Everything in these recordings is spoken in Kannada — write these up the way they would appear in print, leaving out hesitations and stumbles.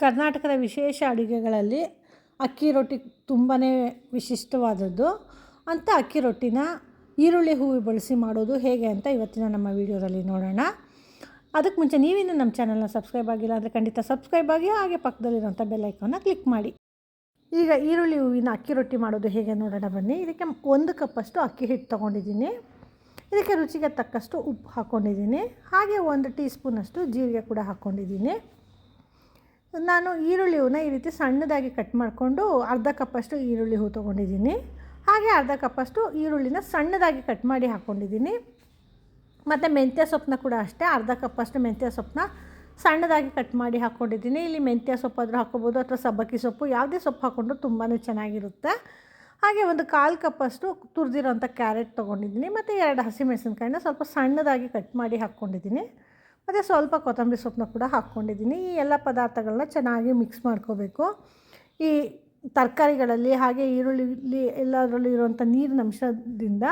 ಕರ್ನಾಟಕದ ವಿಶೇಷ ಅಡುಗೆಗಳಲ್ಲಿ ಅಕ್ಕಿ ರೊಟ್ಟಿ ತುಂಬಾ ವಿಶಿಷ್ಟವಾದದ್ದು. ಅಂಥ ಅಕ್ಕಿ ರೊಟ್ಟಿನ ಈರುಳ್ಳಿ ಹೂವು ಬಳಸಿ ಮಾಡೋದು ಹೇಗೆ ಅಂತ ಇವತ್ತಿನ ನಮ್ಮ ವಿಡಿಯೋದಲ್ಲಿ ನೋಡೋಣ. ಅದಕ್ಕೆ ಮುಂಚೆ ನೀವಿನ್ನೂ ನಮ್ಮ ಚಾನಲ್ನ ಸಬ್ಸ್ಕ್ರೈಬ್ ಆಗಿಲ್ಲ ಅಂದರೆ ಖಂಡಿತ ಸಬ್ಸ್ಕ್ರೈಬ್ ಆಗಿ, ಹಾಗೆ ಪಕ್ಕದಲ್ಲಿರೋಂಥ ಬೆಲ್ ಐಕಾನ್ನ ಕ್ಲಿಕ್ ಮಾಡಿ. ಈಗ ಈರುಳ್ಳಿ ಹೂವಿನ ಅಕ್ಕಿ ರೊಟ್ಟಿ ಮಾಡೋದು ಹೇಗೆ ನೋಡೋಣ ಬನ್ನಿ. ಇದಕ್ಕೆ 1 ಕಪ್ಪಷ್ಟು ಅಕ್ಕಿ ಹಿಟ್ಟು ತೊಗೊಂಡಿದ್ದೀನಿ. ಇದಕ್ಕೆ ರುಚಿಗೆ ತಕ್ಕಷ್ಟು ಉಪ್ಪು ಹಾಕ್ಕೊಂಡಿದ್ದೀನಿ. ಹಾಗೆ 1 ಟೀ ಸ್ಪೂನಷ್ಟು ಜೀರಿಗೆ ಕೂಡ ಹಾಕ್ಕೊಂಡಿದ್ದೀನಿ. ನಾನು ಈರುಳ್ಳಿ ಹೂವನ್ನ ಈ ರೀತಿ ಸಣ್ಣದಾಗಿ ಕಟ್ ಮಾಡಿಕೊಂಡು ಅರ್ಧ ಕಪ್ಪಷ್ಟು ಈರುಳ್ಳಿ ಹೂವು ತೊಗೊಂಡಿದ್ದೀನಿ. ಹಾಗೆ ಅರ್ಧ ಕಪ್ಪಷ್ಟು ಈರುಳ್ಳಿನ ಸಣ್ಣದಾಗಿ ಕಟ್ ಮಾಡಿ ಹಾಕ್ಕೊಂಡಿದ್ದೀನಿ. ಮತ್ತು ಮೆಂತ್ಯ ಸೊಪ್ಪನ್ನ ಕೂಡ ಅಷ್ಟೇ ಅರ್ಧ ಕಪ್ಪಷ್ಟು ಮೆಂತ್ಯ ಸೊಪ್ಪನ್ನ ಸಣ್ಣದಾಗಿ ಕಟ್ ಮಾಡಿ ಹಾಕ್ಕೊಂಡಿದ್ದೀನಿ. ಇಲ್ಲಿ ಮೆಂತ್ಯ ಸೊಪ್ಪಾದರೂ ಹಾಕ್ಕೋಬೋದು ಅಥವಾ ಸಬ್ಬಕ್ಕಿ ಸೊಪ್ಪು, ಯಾವುದೇ ಸೊಪ್ಪು ಹಾಕ್ಕೊಂಡ್ರೂ ತುಂಬಾ ಚೆನ್ನಾಗಿರುತ್ತೆ. ಹಾಗೆ 1/4 ಕಪ್ಪಷ್ಟು ತುರಿದಿರೋಂಥ ಕ್ಯಾರೆಟ್ ತೊಗೊಂಡಿದ್ದೀನಿ. ಮತ್ತು 2 ಹಸಿಮೆಣಸಿನ್ಕಾಯಿನ ಸ್ವಲ್ಪ ಸಣ್ಣದಾಗಿ ಕಟ್ ಮಾಡಿ ಹಾಕ್ಕೊಂಡಿದ್ದೀನಿ. ಮತ್ತು ಸ್ವಲ್ಪ ಕೊತ್ತಂಬರಿ ಸೊಪ್ಪನ್ನ ಕೂಡ ಹಾಕ್ಕೊಂಡಿದ್ದೀನಿ. ಈ ಎಲ್ಲ ಪದಾರ್ಥಗಳನ್ನ ಚೆನ್ನಾಗಿ ಮಿಕ್ಸ್ ಮಾಡ್ಕೋಬೇಕು. ಈ ತರಕಾರಿಗಳಲ್ಲಿ ಹಾಗೆ ಈರುಳ್ಳಿ ಎಲ್ಲದರಲ್ಲೂ ಇರುವಂಥ ನೀರಿನ ಅಂಶದಿಂದ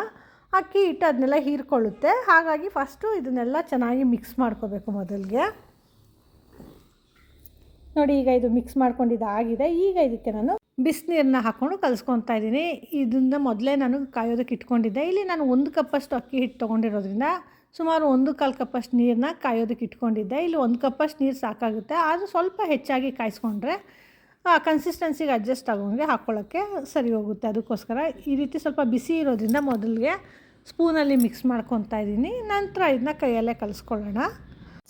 ಅಕ್ಕಿ ಹಿಟ್ಟು ಅದನ್ನೆಲ್ಲ ಹೀರ್ಕೊಳ್ಳುತ್ತೆ. ಹಾಗಾಗಿ ಫಸ್ಟು ಇದನ್ನೆಲ್ಲ ಚೆನ್ನಾಗಿ ಮಿಕ್ಸ್ ಮಾಡ್ಕೋಬೇಕು ಮೊದಲಿಗೆ. ನೋಡಿ, ಈಗ ಇದು ಮಿಕ್ಸ್ ಮಾಡ್ಕೊಂಡಿದ್ದಾಗಿದೆ. ಈಗ ಇದಕ್ಕೆ ನಾನು ಬಿಸಿನೀರನ್ನ ಹಾಕ್ಕೊಂಡು ಕಲಿಸ್ಕೊತಾ ಇದ್ದೀನಿ. ಇದನ್ನು ಮೊದಲೇ ನಾನು ಕಾಯೋದಕ್ಕೆ ಇಟ್ಕೊಂಡಿದ್ದೆ. ಇಲ್ಲಿ ನಾನು 1 ಕಪ್ಪಷ್ಟು ಅಕ್ಕಿ ಹಿಟ್ಟು ತೊಗೊಂಡಿರೋದ್ರಿಂದ ಸುಮಾರು 1/4 ಕಪ್ಪಷ್ಟು ನೀರನ್ನ ಕಾಯೋದಕ್ಕೆ ಇಟ್ಕೊಂಡಿದ್ದೆ. ಇಲ್ಲಿ 1 ಕಪ್ಪಷ್ಟು ನೀರು ಸಾಕಾಗುತ್ತೆ. ಆದರೂ ಸ್ವಲ್ಪ ಹೆಚ್ಚಾಗಿ ಕಾಯಿಸ್ಕೊಂಡ್ರೆ ಕನ್ಸಿಸ್ಟೆನ್ಸಿಗೆ ಅಡ್ಜಸ್ಟ್ ಆಗೋಂಗೆ ಹಾಕ್ಕೊಳ್ಳೋಕ್ಕೆ ಸರಿ ಹೋಗುತ್ತೆ. ಅದಕ್ಕೋಸ್ಕರ ಈ ರೀತಿ ಸ್ವಲ್ಪ ಬಿಸಿ ಇರೋದ್ರಿಂದ ಮೊದಲಿಗೆ ಸ್ಪೂನಲ್ಲಿ ಮಿಕ್ಸ್ ಮಾಡ್ಕೊತಾ ಇದ್ದೀನಿ. ನಂತರ ಇದನ್ನ ಕೈಯಲ್ಲೇ ಕಲಿಸ್ಕೊಳ್ಳೋಣ.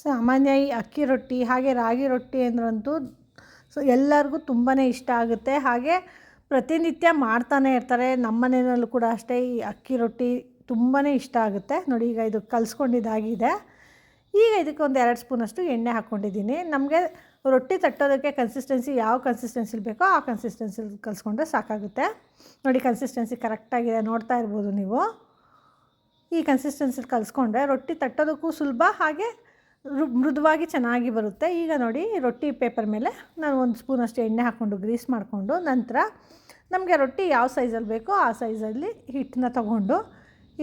ಸಾಮಾನ್ಯ ಈ ಅಕ್ಕಿ ರೊಟ್ಟಿ ಹಾಗೆ ರಾಗಿ ರೊಟ್ಟಿ ಅಂದ್ರಂತೂ ಎಲ್ಲರಿಗೂ ತುಂಬಾ ಇಷ್ಟ ಆಗುತ್ತೆ. ಹಾಗೆ ಪ್ರತಿನಿತ್ಯ ಮಾಡ್ತಾನೆ ಇರ್ತಾರೆ. ನಮ್ಮ ಮನೆಯಲ್ಲೂ ಕೂಡ ಅಷ್ಟೇ ಈ ಅಕ್ಕಿ ರೊಟ್ಟಿ ತುಂಬಾ ಇಷ್ಟ ಆಗುತ್ತೆ. ನೋಡಿ, ಈಗ ಇದು ಕಲಿಸ್ಕೊಂಡಿದ್ದಾಗಿದೆ. ಈಗ ಇದಕ್ಕೆ 2 ಸ್ಪೂನಷ್ಟು ಎಣ್ಣೆ ಹಾಕ್ಕೊಂಡಿದ್ದೀನಿ. ನಮಗೆ ರೊಟ್ಟಿ ತಟ್ಟೋದಕ್ಕೆ ಕನ್ಸಿಸ್ಟೆನ್ಸಿ ಯಾವ ಕನ್ಸಿಸ್ಟೆನ್ಸಿಲಿ ಬೇಕೋ ಆ ಕನ್ಸಿಸ್ಟೆನ್ಸಿಲಿ ಕಲಿಸ್ಕೊಂಡ್ರೆ ಸಾಕಾಗುತ್ತೆ. ನೋಡಿ, ಕನ್ಸಿಸ್ಟೆನ್ಸಿ ಕರೆಕ್ಟಾಗಿದೆ, ನೋಡ್ತಾ ಇರ್ಬೋದು ನೀವು. ಈ ಕನ್ಸಿಸ್ಟೆನ್ಸಿಲಿ ಕಲಿಸ್ಕೊಂಡ್ರೆ ರೊಟ್ಟಿ ತಟ್ಟೋದಕ್ಕೂ ಸುಲಭ, ಹಾಗೆ ಮೃದುವಾಗಿ ಚೆನ್ನಾಗಿ ಬರುತ್ತೆ. ಈಗ ನೋಡಿ, ರೊಟ್ಟಿ ಪೇಪರ್ ಮೇಲೆ ನಾನು 1 ಸ್ಪೂನಷ್ಟು ಎಣ್ಣೆ ಹಾಕ್ಕೊಂಡು ಗ್ರೀಸ್ ಮಾಡಿಕೊಂಡು, ನಂತರ ನಮಗೆ ರೊಟ್ಟಿ ಯಾವ ಸೈಜಲ್ಲಿ ಬೇಕೋ ಆ ಸೈಜಲ್ಲಿ ಹಿಟ್ಟನ್ನ ತೊಗೊಂಡು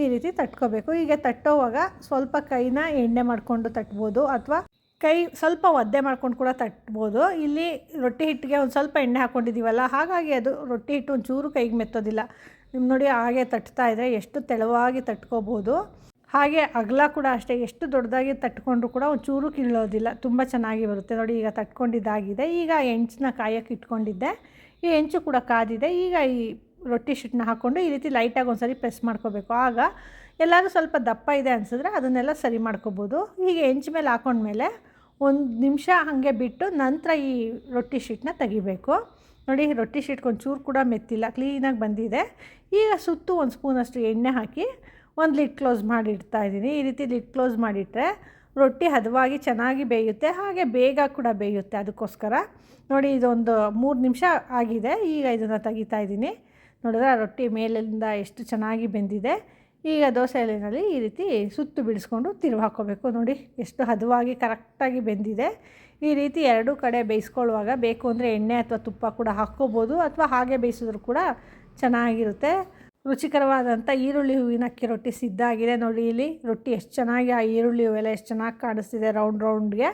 ಈ ರೀತಿ ತಟ್ಕೋಬೇಕು. ಈಗ ತಟ್ಟೋವಾಗ ಸ್ವಲ್ಪ ಕೈನ ಎಣ್ಣೆ ಮಾಡಿಕೊಂಡು ತಟ್ಬೋದು, ಅಥವಾ ಕೈ ಸ್ವಲ್ಪ ಒದ್ದೆ ಮಾಡ್ಕೊಂಡು ಕೂಡ ತಟ್ಬೋದು. ಇಲ್ಲಿ ರೊಟ್ಟಿ ಹಿಟ್ಟಿಗೆ ಒಂದು ಸ್ವಲ್ಪ ಎಣ್ಣೆ ಹಾಕ್ಕೊಂಡಿದ್ದೀವಲ್ಲ, ಹಾಗಾಗಿ ಅದು ರೊಟ್ಟಿ ಹಿಟ್ಟು ಒಂಚೂರು ಕೈಗೆ ಮೆತ್ತೋದಿಲ್ಲ. ನಿಮ್ಮ ನೋಡಿ, ಹಾಗೆ ತಟ್ತಾ ಇದ್ದರೆ ಎಷ್ಟು ತೆಳುವಾಗಿ ತಟ್ಕೋಬೋದು. ಹಾಗೆ ಅಗಲ ಕೂಡ ಅಷ್ಟೇ, ಎಷ್ಟು ದೊಡ್ಡದಾಗಿ ತಟ್ಕೊಂಡ್ರೂ ಕೂಡ ಒಂಚೂರು ಕೀಳೋದಿಲ್ಲ, ತುಂಬ ಚೆನ್ನಾಗಿ ಬರುತ್ತೆ. ನೋಡಿ, ಈಗ ತಟ್ಕೊಂಡಿದ್ದಾಗಿದೆ. ಈಗ ಹೆಂಚನ್ನ ಕಾಯೋಕ್ಕೆ ಇಟ್ಕೊಂಡಿದ್ದೆ. ಈ ಹೆಂಚು ಕೂಡ ಕಾದಿದೆ. ಈಗ ಈ ರೊಟ್ಟಿ ಶಿಟ್ಟನ್ನ ಹಾಕ್ಕೊಂಡು ಈ ರೀತಿ ಲೈಟಾಗಿ ಒಂದು ಸರಿ ಪ್ರೆಸ್ ಮಾಡ್ಕೋಬೇಕು. ಆಗ ಎಲ್ಲರೂ ಸ್ವಲ್ಪ ದಪ್ಪ ಇದೆ ಅನಿಸಿದ್ರೆ ಅದನ್ನೆಲ್ಲ ಸರಿ ಮಾಡ್ಕೋಬೋದು. ಹೀಗೆ ಹೆಂಚು ಮೇಲೆ ಹಾಕೊಂಡ್ಮೇಲೆ 1 ನಿಮಿಷ ಹಾಗೆ ಬಿಟ್ಟು ನಂತರ ಈ ರೊಟ್ಟಿ ಶಿಟ್ಟನ್ನ ತೆಗಿಬೇಕು. ನೋಡಿ, ರೊಟ್ಟಿ ಶಿಟ್ಗೆ ಒಂಚೂರು ಕೂಡ ಮೆತ್ತಿಲ್ಲ, ಕ್ಲೀನಾಗಿ ಬಂದಿದೆ. ಈಗ ಸುತ್ತು 1 ಸ್ಪೂನಷ್ಟು ಎಣ್ಣೆ ಹಾಕಿ ಒಂದು ಲಿಡ್ ಕ್ಲೋಸ್ ಮಾಡಿ ಇಡ್ತಾ ಇದ್ದೀನಿ. ಈ ರೀತಿ ಲಿಡ್ ಕ್ಲೋಸ್ ಮಾಡಿಟ್ರೆ ರೊಟ್ಟಿ ಹದವಾಗಿ ಚೆನ್ನಾಗಿ ಬೇಯುತ್ತೆ, ಹಾಗೆ ಬೇಗ ಕೂಡ ಬೇಯುತ್ತೆ. ಅದಕ್ಕೋಸ್ಕರ ನೋಡಿ, ಇದೊಂದು 3 ನಿಮಿಷ ಆಗಿದೆ. ಈಗ ಇದನ್ನು ತೆಗಿತಾ ಇದ್ದೀನಿ. ನೋಡಿದ್ರೆ ರೊಟ್ಟಿ ಮೇಲಿಂದ ಎಷ್ಟು ಚೆನ್ನಾಗಿ ಬೆಂದಿದೆ. ಈಗ ದೋಸೆ ಎಲೆಯಲ್ಲಿ ಈ ರೀತಿ ಸುತ್ತು ಬಿಡಿಸ್ಕೊಂಡು ತಿರುವು ಹಾಕ್ಕೋಬೇಕು. ನೋಡಿ, ಎಷ್ಟು ಹದವಾಗಿ ಕರೆಕ್ಟಾಗಿ ಬೆಂದಿದೆ. ಈ ರೀತಿ 2 ಕಡೆ ಬೇಯಿಸ್ಕೊಳ್ಳುವಾಗ ಬೇಕು ಅಂದರೆ ಎಣ್ಣೆ ಅಥವಾ ತುಪ್ಪ ಕೂಡ ಹಾಕ್ಕೋಬೋದು, ಅಥವಾ ಹಾಗೆ ಬೇಯಿಸಿದ್ರು ಕೂಡ ಚೆನ್ನಾಗಿರುತ್ತೆ. ರುಚಿಕರವಾದಂಥ ಈರುಳ್ಳಿ ಹೂವಿನ ಅಕ್ಕಿ ರೊಟ್ಟಿ ಸಿದ್ಧ ಆಗಿದೆ. ನೋಡಿ, ಇಲ್ಲಿ ರೊಟ್ಟಿ ಎಷ್ಟು ಚೆನ್ನಾಗಿ ಆ ಈರುಳ್ಳಿ ಹೂವೆಲ್ಲ ಎಷ್ಟು ಚೆನ್ನಾಗಿ ಕಾಣಿಸ್ತಿದೆ ರೌಂಡ್ಗೆ.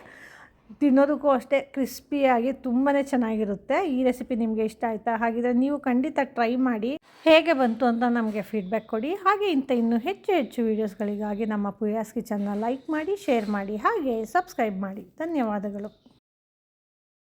ತಿನ್ನೋದಕ್ಕೂ ಅಷ್ಟೇ ಕ್ರಿಸ್ಪಿಯಾಗಿ ತುಂಬಾ ಚೆನ್ನಾಗಿರುತ್ತೆ. ಈ ರೆಸಿಪಿ ನಿಮಗೆ ಇಷ್ಟ ಆಯಿತಾ? ಹಾಗಿದ್ರೆ ನೀವು ಖಂಡಿತ ಟ್ರೈ ಮಾಡಿ, ಹೇಗೆ ಬಂತು ಅಂತ ನಮಗೆ ಫೀಡ್ಬ್ಯಾಕ್ ಕೊಡಿ. ಹಾಗೆ ಇನ್ನೂ ಹೆಚ್ಚು ವೀಡಿಯೋಸ್ಗಳಿಗಾಗಿ ನಮ್ಮ ಪೂಯಾಸ್ ಕಿಚನ್ನ ಲೈಕ್ ಮಾಡಿ, ಶೇರ್ ಮಾಡಿ, ಹಾಗೆ ಸಬ್ಸ್ಕ್ರೈಬ್ ಮಾಡಿ. ಧನ್ಯವಾದಗಳು.